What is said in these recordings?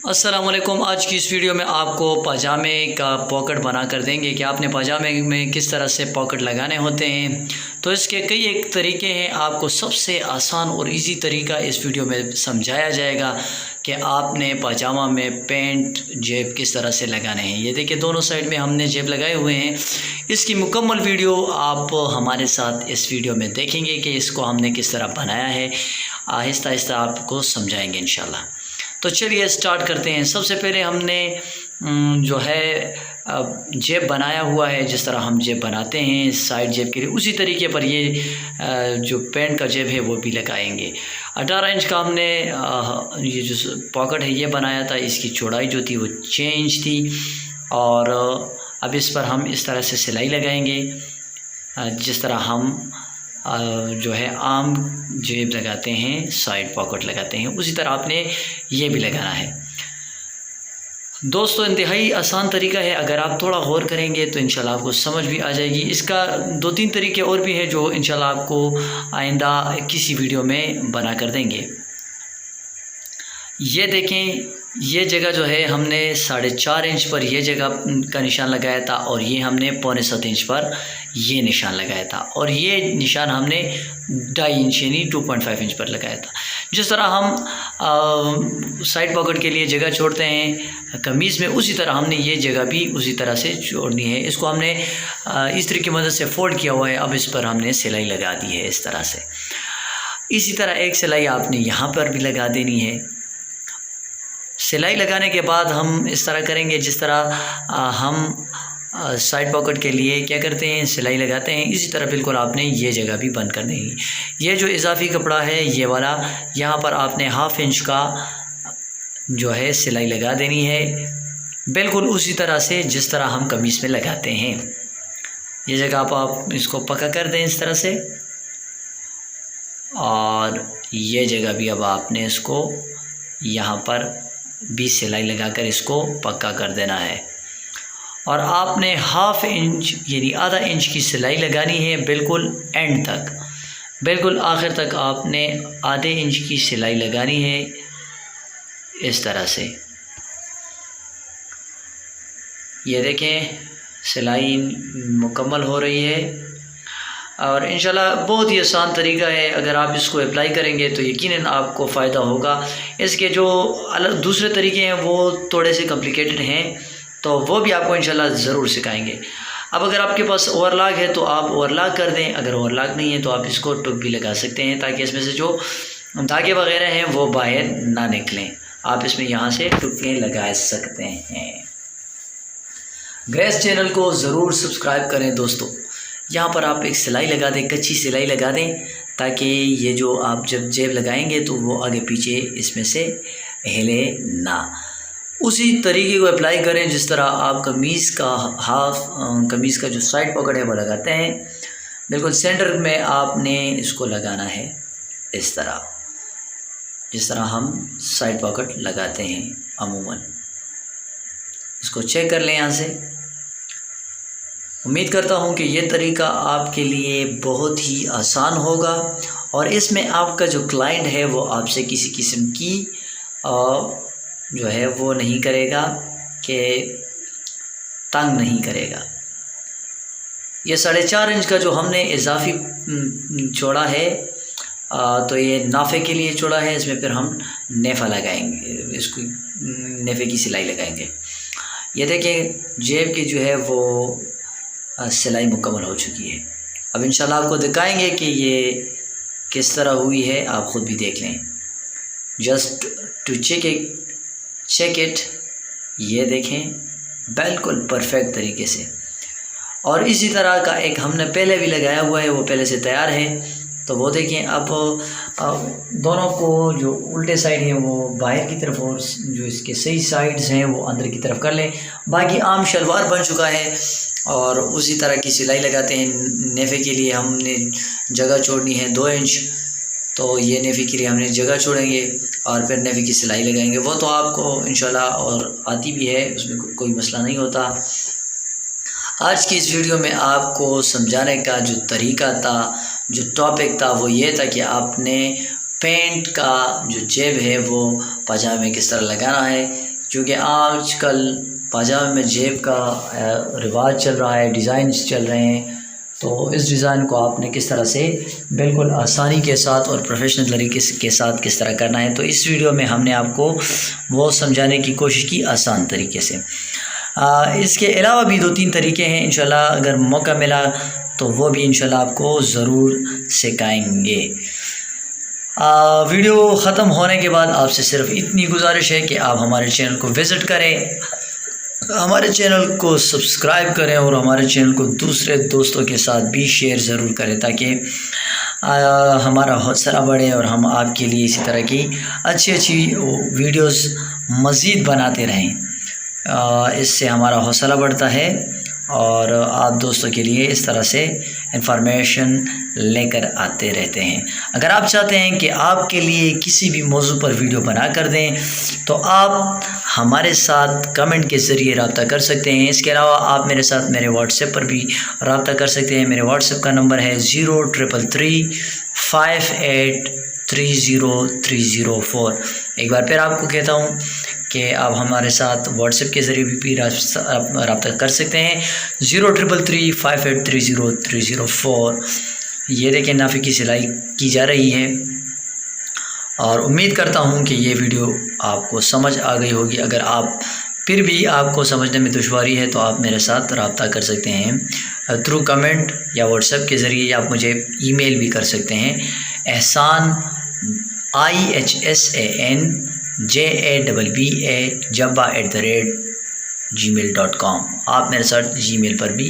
अस्सलाम वालेकुम। आज की इस वीडियो में आपको पजामे का पॉकेट बना कर देंगे कि आपने पजामे में किस तरह से पॉकेट लगाने होते हैं। तो इसके कई एक तरीके हैं, आपको सबसे आसान और इजी तरीका इस वीडियो में समझाया जाएगा कि आपने पजामा में पेंट जेब किस तरह से लगाने हैं। ये देखिए दोनों साइड में हमने जेब लगाए हुए हैं। इसकी मुकम्मल वीडियो आप हमारे साथ इस वीडियो में देखेंगे कि इसको हमने किस तरह बनाया है। आहिस्ता आहिस्ता आपको समझाएंगे इंशाल्लाह। तो चलिए स्टार्ट करते हैं। सबसे पहले हमने जो है जेब बनाया हुआ है। जिस तरह हम जेब बनाते हैं साइड जेब के लिए, उसी तरीके पर ये जो पेंट का जेब है वो भी लगाएंगे। 18 इंच का हमने ये जो पॉकेट है ये बनाया था। इसकी चौड़ाई जो थी वो 6 इंच थी और अब इस पर हम इस तरह से सिलाई लगाएंगे। जिस तरह हम जो है आम जेब लगाते हैं, साइड पॉकेट लगाते हैं, उसी तरह आपने ये भी लगाना है। दोस्तों इंतहाई आसान तरीका है, अगर आप थोड़ा गौर करेंगे तो इंशाल्लाह आपको समझ भी आ जाएगी। इसका 2-3 तरीके और भी हैं जो इंशाल्लाह आपको आइंदा किसी वीडियो में बना कर देंगे। ये देखें, ये जगह जो है हमने 4.5 इंच पर ये जगह का निशान लगाया था और ये हमने 6.25 इंच पर ये निशान लगाया था और ये निशान हमने 2.5 इंच यानी 2.5 इंच पर लगाया था। जिस तरह हम साइड पॉकेट के लिए जगह छोड़ते हैं कमीज़ में, उसी तरह हमने ये जगह भी उसी तरह से छोड़नी है। इसको हमने इस्त्री की मदद से फोल्ड किया हुआ है। अब इस पर हमने सिलाई लगा दी है इस तरह से। इसी तरह एक सिलाई आपने यहाँ पर भी लगा देनी है। सिलाई लगाने के बाद हम इस तरह करेंगे जिस तरह हम साइड पॉकेट के लिए क्या करते हैं, सिलाई लगाते हैं, इसी तरह बिल्कुल आपने ये जगह भी बंद कर देनी। ये जो इजाफी कपड़ा है ये वाला, यहाँ पर आपने 1/2 इंच का जो है सिलाई लगा देनी है, बिल्कुल उसी तरह से जिस तरह हम कमीज़ में लगाते हैं। ये जगह आप इसको पक्का कर दें इस तरह से और ये जगह भी अब आपने इसको यहाँ पर भी सिलाई लगाकर इसको पक्का कर देना है। और आपने 1/2 इंच यानी आधा इंच की सिलाई लगानी है बिल्कुल एंड तक, बिल्कुल आखिर तक आपने आधे इंच की सिलाई लगानी है इस तरह से। ये देखें सिलाई मुकम्मल हो रही है और इंशाल्लाह बहुत ही आसान तरीका है। अगर आप इसको अप्लाई करेंगे तो यकीनन आपको फ़ायदा होगा। इसके जो अलग दूसरे तरीके हैं वो थोड़े से कॉम्प्लिकेटेड हैं, तो वो भी आपको इंशाल्लाह ज़रूर सिखाएंगे। अब अगर आपके पास ओवरलॉक है तो आप ओवरलॉक कर दें, अगर ओवरलॉक नहीं है तो आप इसको टुक भी लगा सकते हैं ताकि इसमें से जो धागे वगैरह हैं वो बाहर ना निकलें। आप इसमें यहाँ से टुके लगा सकते हैं। ग्रेस चैनल को ज़रूर सब्सक्राइब करें दोस्तों। यहाँ पर आप एक सिलाई लगा दें, कच्ची सिलाई लगा दें, ताकि ये जो आप जब जेब लगाएंगे तो वो आगे पीछे इसमें से हिले ना। उसी तरीके को अप्लाई करें जिस तरह आप कमीज़ का जो साइड पॉकेट है वो लगाते हैं। बिल्कुल सेंटर में आपने इसको लगाना है इस तरह, जिस तरह हम साइड पॉकेट लगाते हैं अमूमन। इसको चेक कर लें यहाँ से। उम्मीद करता हूँ कि ये तरीका आपके लिए बहुत ही आसान होगा और इसमें आपका जो क्लाइंट है वो आपसे किसी किस्म की जो है वो नहीं करेगा कि तंग नहीं करेगा। ये 4.5 इंच का जो हमने इजाफी छोड़ा है तो ये नाफे के लिए छोड़ा है। इसमें फिर हम नेफा लगाएंगे, इसको नेफे की सिलाई लगाएंगे। ये देखें जेब की जो है वो सिलाई मुकम्मल हो चुकी है। अब इंशाल्लाह आपको दिखाएंगे कि ये किस तरह हुई है, आप ख़ुद भी देख लें। Just to check it. ये देखें बिल्कुल परफेक्ट तरीके से। और इसी तरह का एक हमने पहले भी लगाया हुआ है, वो पहले से तैयार है। तो वो देखें। अब दोनों को जो उल्टे साइड हैं वो बाहर की तरफ और जो इसके सही साइड्स हैं वो अंदर की तरफ कर लें। बाकी आम शलवार बन चुका है और उसी तरह की सिलाई लगाते हैं। नेफे के लिए हमने जगह छोड़नी है 2 इंच, तो ये नेफे के लिए हमने जगह छोड़ेंगे और फिर नेफे की सिलाई लगाएंगे। वो तो आपको इंशाल्लाह और आती भी है, उसमें कोई मसला नहीं होता। आज की इस वीडियो में आपको समझाने का जो तरीका था, जो टॉपिक था, वो ये था कि आपने पेंट का जो जेब है वो पजामे किस तरह लगाना है। چونکہ آج کل پاجامے میں جیب کا رواج چل رہا ہے، ڈیزائنز چل رہے ہیں، تو اس ڈیزائن کو آپ نے کس طرح سے بالکل آسانی کے ساتھ اور پروفیشنل طریقے کے ساتھ کس طرح کرنا ہے، تو اس ویڈیو میں ہم نے آپ کو وہ سمجھانے کی کوشش کی آسان طریقے سے۔ اس کے علاوہ بھی 2-3 طریقے ہیں، انشاءاللہ اگر موقع ملا تو وہ بھی انشاءاللہ آپ کو ضرور سکھائیں گے۔ ویڈیو ختم ہونے کے بعد آپ سے صرف اتنی گزارش ہے کہ آپ ہمارے چینل کو وزٹ کریں، ہمارے چینل کو سبسکرائب کریں اور ہمارے چینل کو دوسرے دوستوں کے ساتھ بھی شیئر ضرور کریں تاکہ ہمارا حوصلہ بڑھے اور ہم آپ کے لیے اسی طرح کی اچھی ویڈیوز مزید بناتے رہیں۔ اس سے ہمارا حوصلہ بڑھتا ہے اور آپ دوستوں کے لیے اس طرح سے انفارمیشن لے کر آتے رہتے ہیں۔ اگر آپ چاہتے ہیں کہ آپ کے لیے کسی بھی موضوع پر ویڈیو بنا کر دیں تو آپ ہمارے ساتھ کمنٹ کے ذریعے رابطہ کر سکتے ہیں۔ اس کے علاوہ آپ میرے ساتھ میرے واٹس ایپ پر بھی رابطہ کر سکتے ہیں۔ میرے واٹس ایپ کا نمبر ہے 033358303004۔ ایک بار پھر آپ کو کہتا ہوں کہ آپ ہمارے ساتھ واٹس ایپ کے ذریعے بھی رابطہ کر سکتے ہیں 033358303004۔ یہ دیکھیں نافے کی سلائی کی جا رہی ہے اور امید کرتا ہوں کہ یہ ویڈیو آپ کو سمجھ آ گئی ہوگی۔ اگر پھر بھی آپ کو سمجھنے میں دشواری ہے تو آپ میرے ساتھ رابطہ کر سکتے ہیں تھرو کمنٹ یا واٹس ایپ کے ذریعے، یا آپ مجھے ای میل بھی کر سکتے ہیں احسان ihsanjabba@gmail.com۔ آپ میرے ساتھ جی میل پر بھی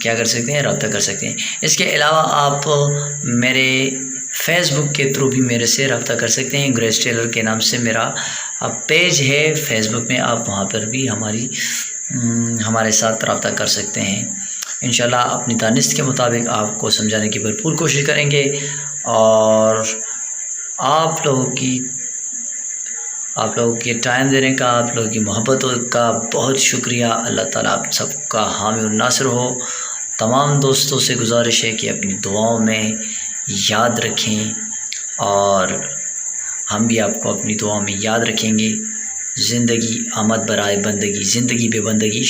کیا کر سکتے ہیں، رابطہ کر سکتے ہیں۔ اس کے علاوہ آپ میرے فیس بک کے تھرو بھی میرے سے رابطہ کر سکتے ہیں۔ گریس ٹیلر کے نام سے میرا پیج ہے فیس بک میں، آپ وہاں پر بھی ہمارے ساتھ رابطہ کر سکتے ہیں۔ انشاءاللہ اپنی دانست کے مطابق آپ کو سمجھانے کی بھرپور کوشش کریں گے، اور آپ لوگوں کے ٹائم دینے کا، آپ لوگوں کی محبت کا بہت شکریہ۔ اللہ تعالیٰ آپ سب کا حامی و ناصر ہو۔ تمام دوستوں سے گزارش ہے کہ اپنی دعاؤں میں یاد رکھیں، اور ہم بھی آپ کو اپنی دعاؤں میں یاد رکھیں گے۔ زندگی آمد برائے بندگی، زندگی بے بندگی۔